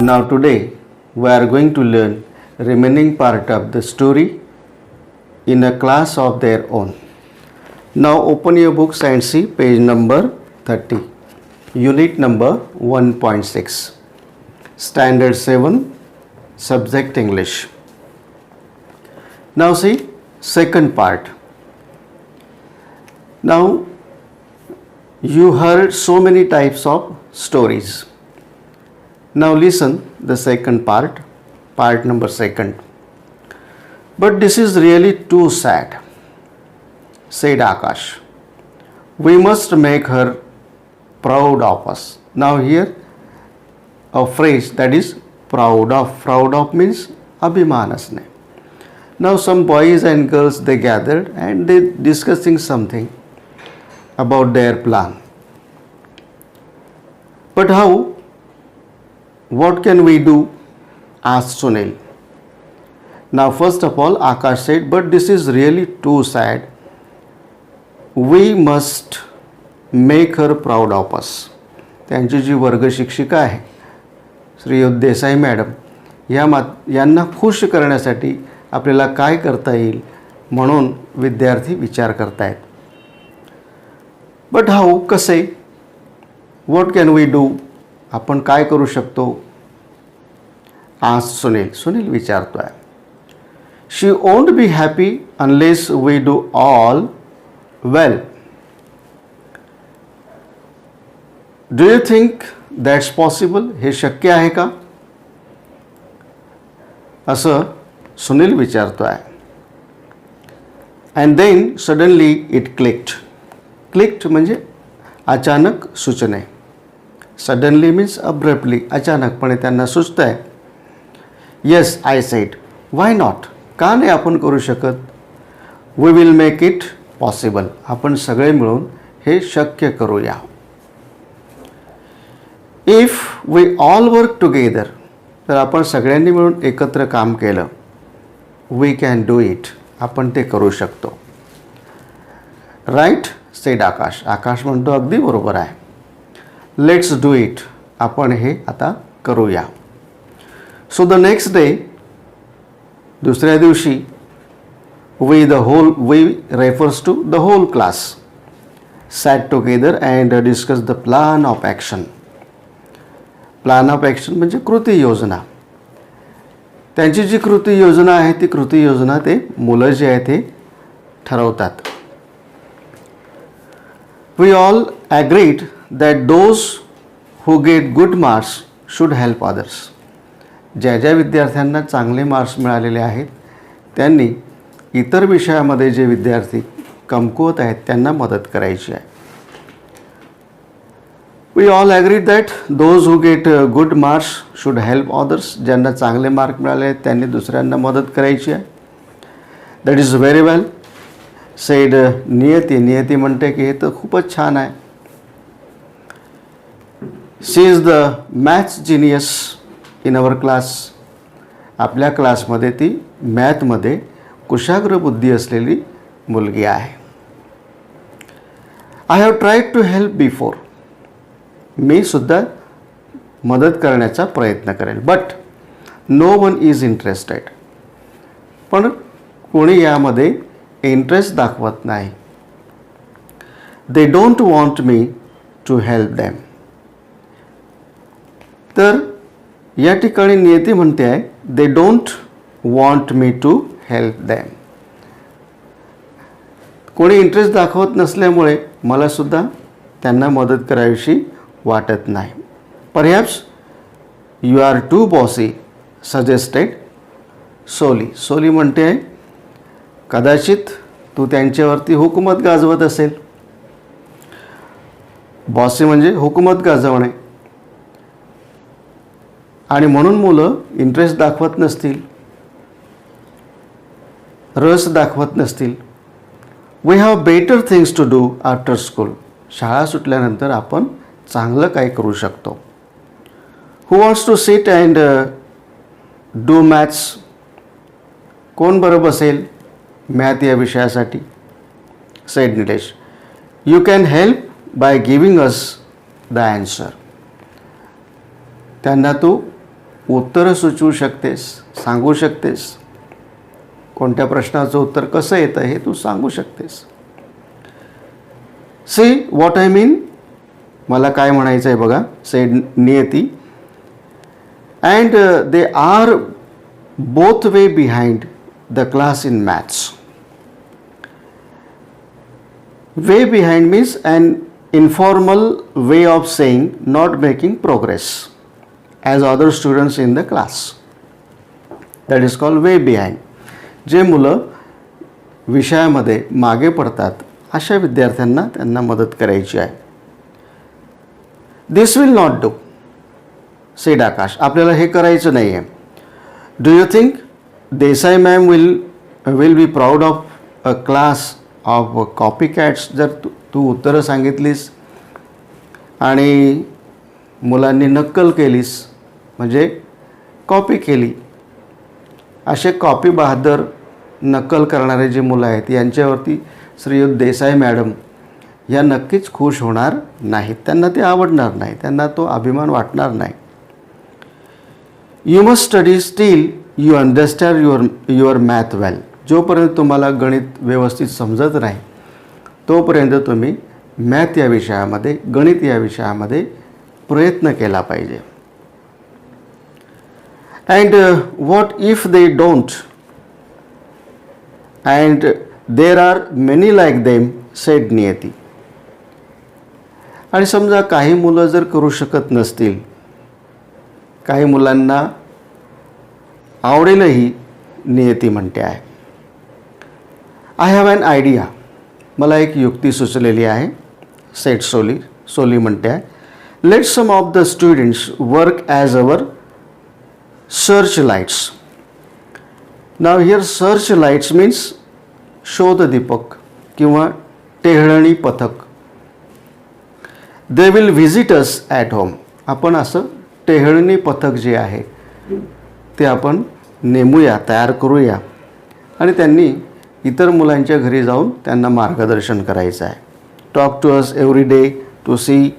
Now today we are going to learn remaining part of the story in a class of their own. Now open your books and see page number 30, unit number 1.6, standard 7, subject English. Now see second part. Now you heard so many types of stories. Now listen the second part, part number second. But this is really too sad, said Akash. We must make her proud of us. Now here a phrase that is proud of. Proud of means abhiman asne. Now some boys and girls, they gathered and they discussing something about their plan. But how? What can we do? Asked Sunil. Now first of all Akash said, but this is really too sad. We must make her proud of us. त्यांची जी वर्ग शिक्षिका आहे श्रीयुत Desai madam यांना खुश करण्यासाठी आपल्याला काय करता येईल म्हणून विद्यार्थी विचार करतायत. बट हाऊ, कसे? What can we do? आपण काय करू शकतो? आज सुनील विचारतोय. She won't be happy unless we do all well. Do you think that's possible? हे शक्य आहे का? असं सुनील विचारतोय. And then suddenly it clicked म्हणजे अचानक सुचणे. सडनली मीन्स अब्रप्टली, अचानकपणे त्यांना सुचतं आहे. Yes, I said. Why not? का नाही आपण करू शकत? We will make it possible. आपण सगळे मिळून हे शक्य करूया. If we all work together, तर आपण सगळ्यांनी मिळून एकत्र काम केलं, वी कॅन डू इट, आपण ते करू शकतो. राईट, सेड आकाश. आकाश म्हणतो अगदी बरोबर आहे. लेट्स डू इट, आपण हे आता करूया. सो द नेक्स्ट डे, दुसऱ्या दिवशी, we refers to the whole class sat together and discuss the plan of action. Plan of action म्हणजे कृती योजना. त्यांची जी कृती योजना आहे ती कृती योजना ते मुलं जे आहे ते ठरवतात. We all agreed that those who get good marks should help others. ज्या विद्यार्थ्यांना चांगले मार्क्स मिळालेले आहेत त्यांनी इतर विषयामध्ये जे विद्यार्थी कमकुवत आहेत त्यांना मदत करायची आहे. We all agreed that those who get good marks should help others. ज्यांना चांगले मार्क मिळाले आहेत त्यांनी दुसऱ्यांना मदत करायची आहे. That is very well, said नियती म्हणते की हे तर खूपच छान आहे. She is the maths genius in our class. आपल्या क्लासमध्ये ती मॅथमध्ये कुशाग्र बुद्धी असलेली मुलगी आहे. I have tried to help before. मी सुद्धा मदत करण्याचा प्रयत्न करेल. But no one is interested. पण कोणी यामध्ये इंटरेस्ट दाखवत नाही. They don't want me to help them. तर या ठिकाणी नियती म्हणते आहे they don't want me to help them. कोणी इंटरेस्ट दाखवत नसल्यामुळे मला सुद्धा त्यांना मदत करावीशी वाटत नाही. Perhaps you are too bossy, suggested Soli. Soli म्हणते आहे कदाचित तू त्यांच्यावरती हुकूमत गाजवत असेल. बॉसी म्हणजे हुकूमत गाजवणे. आणि म्हणून मुलं इंटरेस्ट दाखवत नसतील, रस दाखवत नसतील. We have better things to do after school. शाळा सुटल्यानंतर आपण चांगलं काय करू शकतो. Who wants to sit and do maths. कोण बरं बसेल मॅथ या विषयासाठी? Said Nilesh. You can help by giving us the answer. त्यांना तू उत्तरं सुचवू शकतेस, सांगू शकतेस. कोणत्या प्रश्नाचं उत्तर कसं येतं हे तू सांगू शकतेस. सी व्हॉट आय मीन, मला काय म्हणायचं आहे बघा, said Niyati. And they are both way behind the class in maths. Way behind means an informal way of saying not making progress as other students in the class. That is called way behind. जे मुलं विषयामध्ये मागे पडतात अशा विद्यार्थ्यांना त्यांना मदत करायची आहे. दिस विल नॉट डू, सेड आकाश. आपल्याला हे करायचं नाही आहे. Do you think Desai ma'am will be proud of a class of copy cats? जर तू उत्तरं सांगितलीस आणि मुलांनी नक्कल केलीस म्हणजे कॉपी केली, असे कॉपी बहादर नक्कल करणारे जे मुलं आहेत यांच्यावरती श्रीयुत देसाई मॅडम या नक्कीच खुश होणार नाहीत. त्यांना ते आवडणार नाही, त्यांना तो अभिमान वाटणार नाही. You must study still you understand your math well. जोपर्यंत तुम्हाला गणित व्यवस्थित समजत नाही तोपर्यंत तुम्ही मॅथ या विषयामध्ये, गणित या विषयामध्ये प्रयत्न केला पाहिजे. And what if they don't and there are many like them, said Niyati. आणि समजा काही मुलं जर करू शकत नसतील, काही मुलांना आवडेलही, नियती म्हणते आहे. I have an idea. मला एक युक्ती सुचलेली आहे, सेट सोली म्हणते आहे. Let some of the students work as our searchlights. Now here searchlights means शोधदीपक किंवा टेहळणी पथक. They will visit us at home. आपण असं टेहळणी पथक जे आहे ते आपण नेमूया, तयार करूया आणि त्यांनी इतर मुलांच्या घरी जाऊन त्यांना मार्गदर्शन करायचं आहे. Talk to us every day to see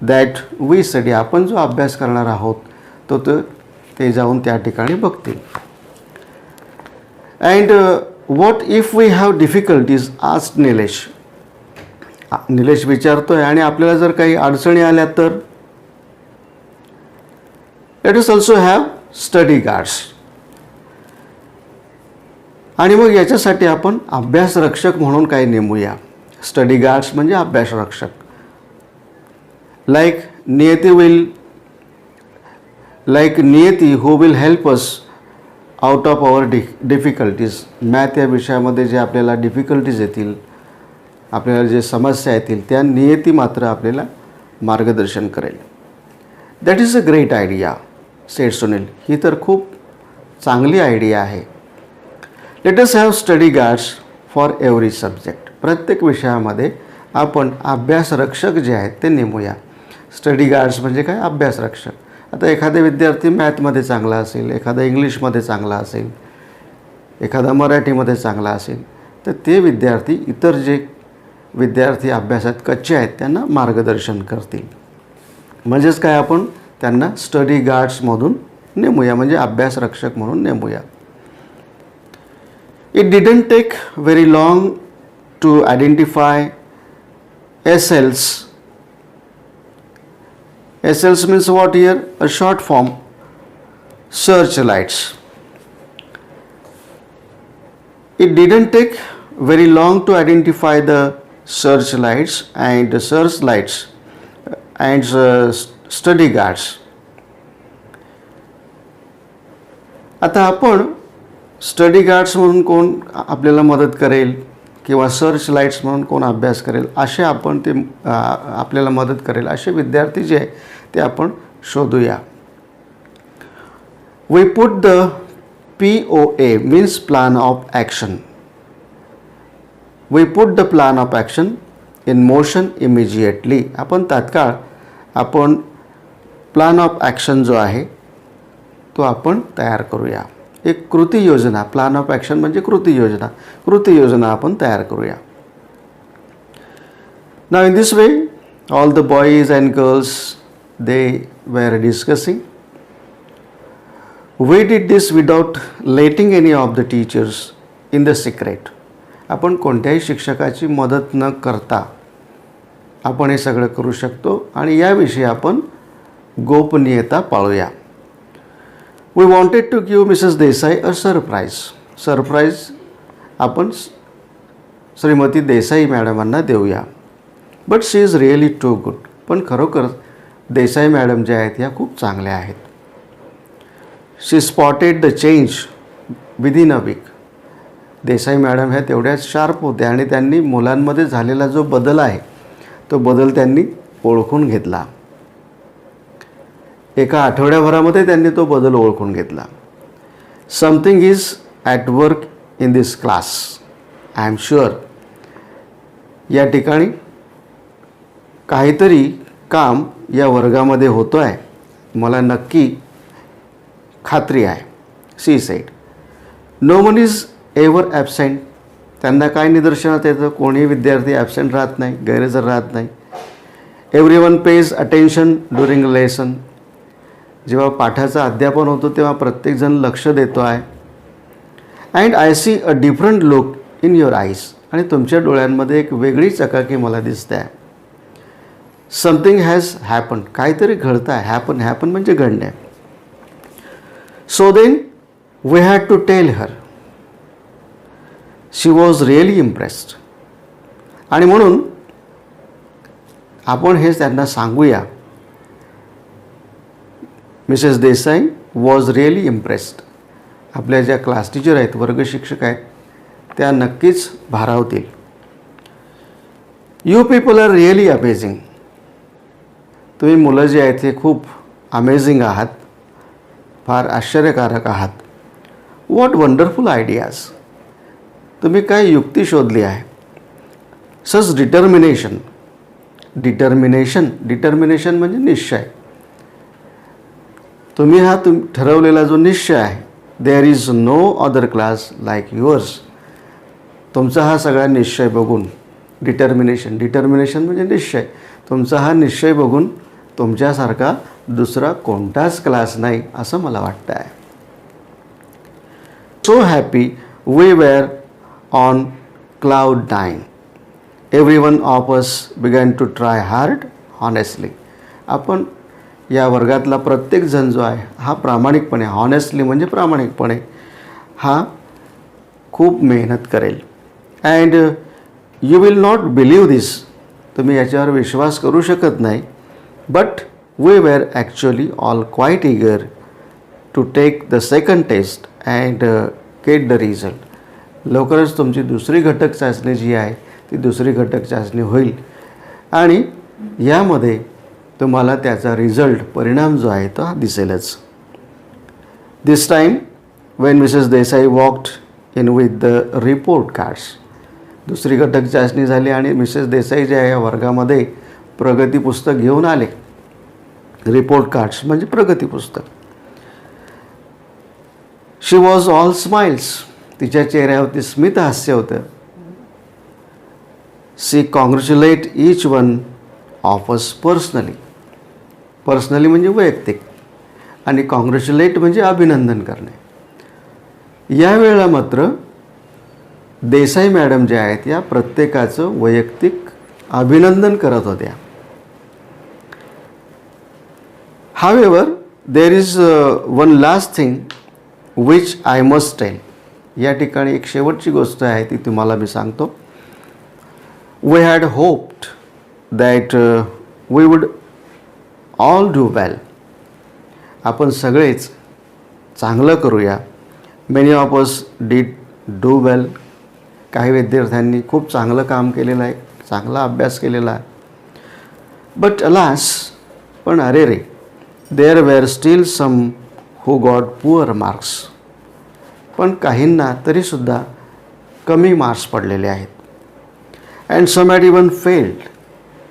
that we study. आपण जो अभ्यास करणार आहोत तो ते जाऊन त्या ठिकाणी बघतील. And what if we have difficulties, asked Nilesh. Nilesh विचारतोय आणि आपल्याला जर काही अडचणी आल्या तर let us also have study guards. आणि मग याच्यासाठी आपण अभ्यासरक्षक म्हणून काय नेमूया. स्टडी गार्ड्स म्हणजे अभ्यासरक्षक. Like Niyati who will help us out of our difficulties. Math या विषयामध्ये जे आपल्याला डिफिकल्टीज येतील, आपल्याला जे समस्या येतील त्या नियती मात्र आपल्याला मार्गदर्शन करेल. That is a great idea, said Sunil. ही तर खूप चांगली आयडिया आहे. Let us have study guards for every subject. प्रत्येक विषयामध्ये आपण अभ्यासरक्षक जे आहेत ते नेमूया. स्टडी गार्ड्स म्हणजे काय, अभ्यासरक्षक. आता एखादा विद्यार्थी मॅथमध्ये चांगला असेल, एखादा इंग्लिशमध्ये चांगला असेल, एखादा मराठीमध्ये चांगला असेल, तर ते विद्यार्थी इतर जे विद्यार्थी अभ्यासात कच्चे आहेत त्यांना मार्गदर्शन करतील. म्हणजेच काय, आपण त्यांना स्टडी गार्ड्समधून नेमूया, म्हणजे अभ्यासरक्षक म्हणून नेमूया. It didn't take very long to identify SLs. SLs means what here? A short form, searchlights. It didn't take very long to identify the searchlights and study guards. आता आपण स्टडी गार्ड्स म्हणून कोण आपल्याला मदत करेल किंवा सर्च लाईट्स म्हणून कोण अभ्यास करेल असे आपण ते आपल्याला मदत करेल असे विद्यार्थी जे आहे ते आपण शोधूया. We put the POA means plan of action. We put the plan of action in motion immediately. आपण तात्काळ आपण प्लॅन ऑफ ॲक्शन जो आहे तो आपण तयार करूया. एक कृती योजना, प्लॅन ऑफ ॲक्शन म्हणजे कृती योजना आपण तयार करूया. Now in this way all the boys and girls they were discussing we did this without letting any of the teachers in the secret. आपण कोणत्याही शिक्षकाची मदत न करता आपण हे सगळं करू शकतो आणि याविषयी आपण गोपनीयता पाळूया. We wanted to give Mrs Desai a surprise. Surprise आपण श्रीमती देसाई मॅडमांना देऊया. But she is really too good. पण खरोखर देसाई मॅडम ज्या आहेत ह्या खूप चांगल्या आहेत. She spotted the change within a week. Desai madam ह्या तेवढ्याच शार्प होत्या आणि त्यांनी मुलांमध्ये झालेला जो बदल आहे तो बदल त्यांनी ओळखून घेतला. एका आठवड्याभरामध्ये त्यांनी तो बदल ओळखून घेतला. Something is at work in this class. I am sure. या ठिकाणी काहीतरी काम या वर्गामध्ये होतो आहे, मला नक्की खात्री आहे. She said. No one is ever absent. त्यांना काय निदर्शनात येतं, कोणीही विद्यार्थी ॲबसेंट राहत नाही, गैरहजर राहत नाही. Everyone pays attention during lesson. जेव्हा पाठाचं अध्यापन होतं तेव्हा प्रत्येकजण लक्ष देतो आहे. And I see a different look in your eyes. आणि तुमच्या डोळ्यांमध्ये एक वेगळी चकाकी मला दिसते आहे. Something has happen. काहीतरी घडतं आहे. हॅपन म्हणजे घडणे. So then we had to tell her. She was really impressed. आणि म्हणून आपण हे त्यांना सांगूया. Mrs Desai was really impressed. आपल्या ज्या क्लास टीचर आहेत, वर्ग शिक्षक आहेत, त्या नक्कीच भारावतील. You people are really amazing. तुम्ही मुलं जे आहेत हे खूप अमेझिंग आहात, फार आश्चर्यकारक आहात. What wonderful ideas. तुम्ही काय युक्ती शोधली आहे. सच डिटर्मिनेशन. डिटर्मिनेशन म्हणजे निश्चय. तुम्ही हा ठरवलेला जो निश्चय आहे, there is no other class like yours. तुमचा हा सगळा निश्चय बघून, डिटर्मिनेशन म्हणजे निश्चय, तुमचा हा निश्चय बघून तुमच्यासारखा दुसरा कोणताच क्लास नाही असं मला वाटतं आहे. So happy we were on cloud nine. Everyone of us began to try hard honestly. आपण या वर्गातला प्रत्येकजण जो आहे हा प्रामाणिकपणे, हॉनेस्टली म्हणजे प्रामाणिकपणे, हा खूप मेहनत करेल. And you will not believe this. तुम्ही याच्यावर विश्वास करू शकत नाही. But we were actually all quite eager to take the second test and get the result. लवकरच तुमची दुसरी घटक चाचणी जी आहे ती दुसरी घटक चाचणी होईल आणि यामध्ये तुम्हाला त्याचा रिझल्ट, परिणाम जो आहे तो दिसेलच. This time when Mrs Desai walked in with the report cards. दुसरी घटक चाचणी झाली आणि मिसेस देसाई जे आहे या वर्गामध्ये प्रगती पुस्तक घेऊन आले. रिपोर्ट कार्ड्स म्हणजे प्रगती पुस्तक. She was all smiles. तिच्या चेहऱ्यावरती स्मित हास्य होतं. She congratulate each one of us personally. Personally म्हणजे वैयक्तिक आणि कॉंग्रॅच्युलेट म्हणजे अभिनंदन करणे. यावेळेला मात्र देसाई मॅडम ज्या आहेत या प्रत्येकाचं वैयक्तिक अभिनंदन करत होत्या. However there is one last thing which I must tell. या ठिकाणी एक शेवटची गोष्ट आहे ती तुम्हाला मी सांगतो. We had hoped that we would all do well. आपण सगळेच चांगलं करूया. Many of us did do well. काही विद्यार्थ्यांनी खूप चांगलं काम केलेलं आहे, चांगला अभ्यास केलेला आहे. बट अलास, पण अरे रे, there were still some who got poor marks. पण काहींना तरीसुद्धा कमी मार्क्स पडलेले आहेत. And some had even failed.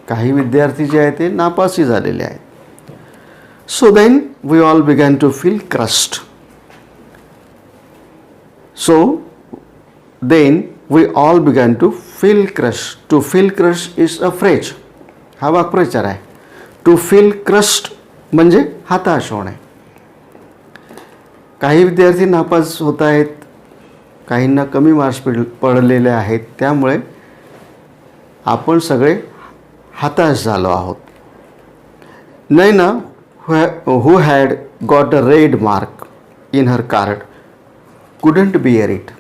काही विद्यार्थी जे आहेत ते नापासी झालेले आहेत. So then we all began to feel crushed. So then we all began to feel crushed. To feel crushed is a phrase. हा वाक्प्रचार आहे. To feel crushed म्हणजे हताश होणे. काही विद्यार्थी नापास होत आहेत, काहींना कमी मार्क्स पडलेले आहेत, त्यामुळे आपण सगळे हताश झालो आहोत. नैना who had got a red mark in her card couldn't bear it.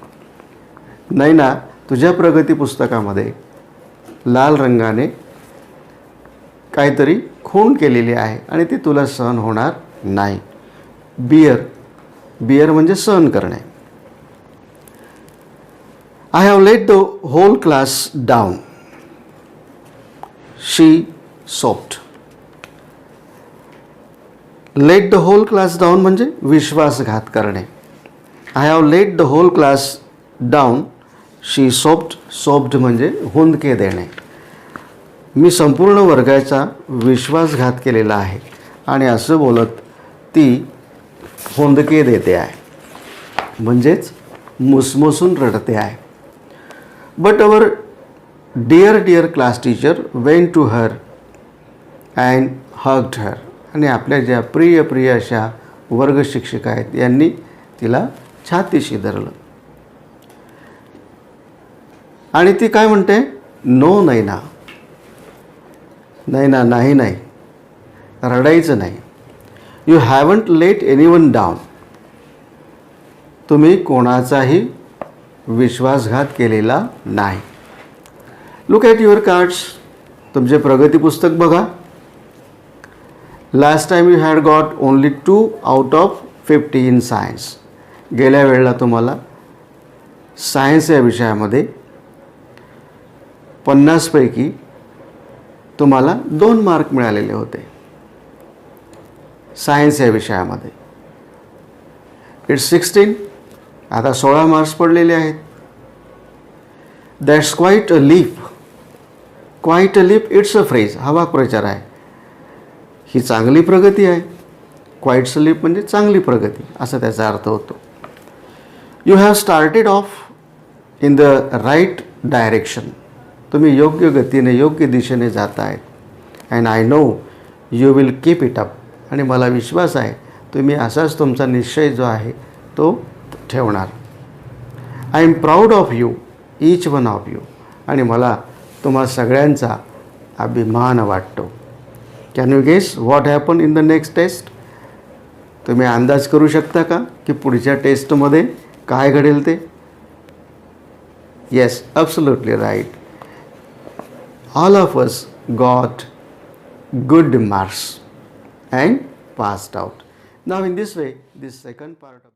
नैना, तुझ्या प्रगती पुस्तकामध्ये लाल रंगाने काहीतरी खूण केलेली आहे आणि ती तुला सहन होणार नाही. बिअर म्हणजे सहन करणे. I have let the whole class down, she sobbed. Let the whole class down म्हणजे विश्वासघात करणे. I have let the whole class down, she sobbed. Sobbed म्हणजे हुंदके देणे. मी संपूर्ण वर्गाचा विश्वासघात केलेला आहे आणि असं बोलत ती हुंदके देते आहे, म्हणजेच मुसमुसून रडते आहे. But our dear class teacher went to her and hugged her. आणि आपल्या ज्या प्रिय अशा वर्ग शिक्षिका आहेत यांनी तिला छातीशी धरलं आणि ती काय म्हणते, नो नैना, नैना नाही, रडायचं नाही. You haven't let anyone down. तुम्ही कोणाचाही विश्वासघात केलेला नाही. Look at your cards. तुमचे प्रगती पुस्तक बघा. Last time you had got only 2 out of 50 in science. गेल्या वेळेला तुम्हाला सायन्स या विषयामध्ये 50 पैकी तुम्हाला 2 मार्क मिळालेले होते सायन्स या विषयामध्ये. इट्स 16, आता 16 मार्क्स पडलेले आहेत. That's quiet a leap. Quiet a leap it's a phrase, हा वाक्प्रचार आहे. ही चांगली प्रगती आहे. क्वाईट अ लीप म्हणजे चांगली प्रगती असा त्याचा अर्थ होतो. You have started off in the right direction. तुम्ही योग्य गतीने योग्य दिशेने जात आहेत. And I know you will keep it up. आणि मला विश्वास आहे तुम्ही असाच तुमचा निश्चय जो आहे तो ठेवणार. I am proud of you, each one of you. आणि मला तुम्हा सगळ्यांचा अभिमान वाटतो. Can you guess what happen in the next test. तुम्ही अंदाज करू शकता का की पुढच्या टेस्टमध्ये काय घडेल ते. Yes, absolutely right. All of us got good marks and passed out. Now in this way, this second part of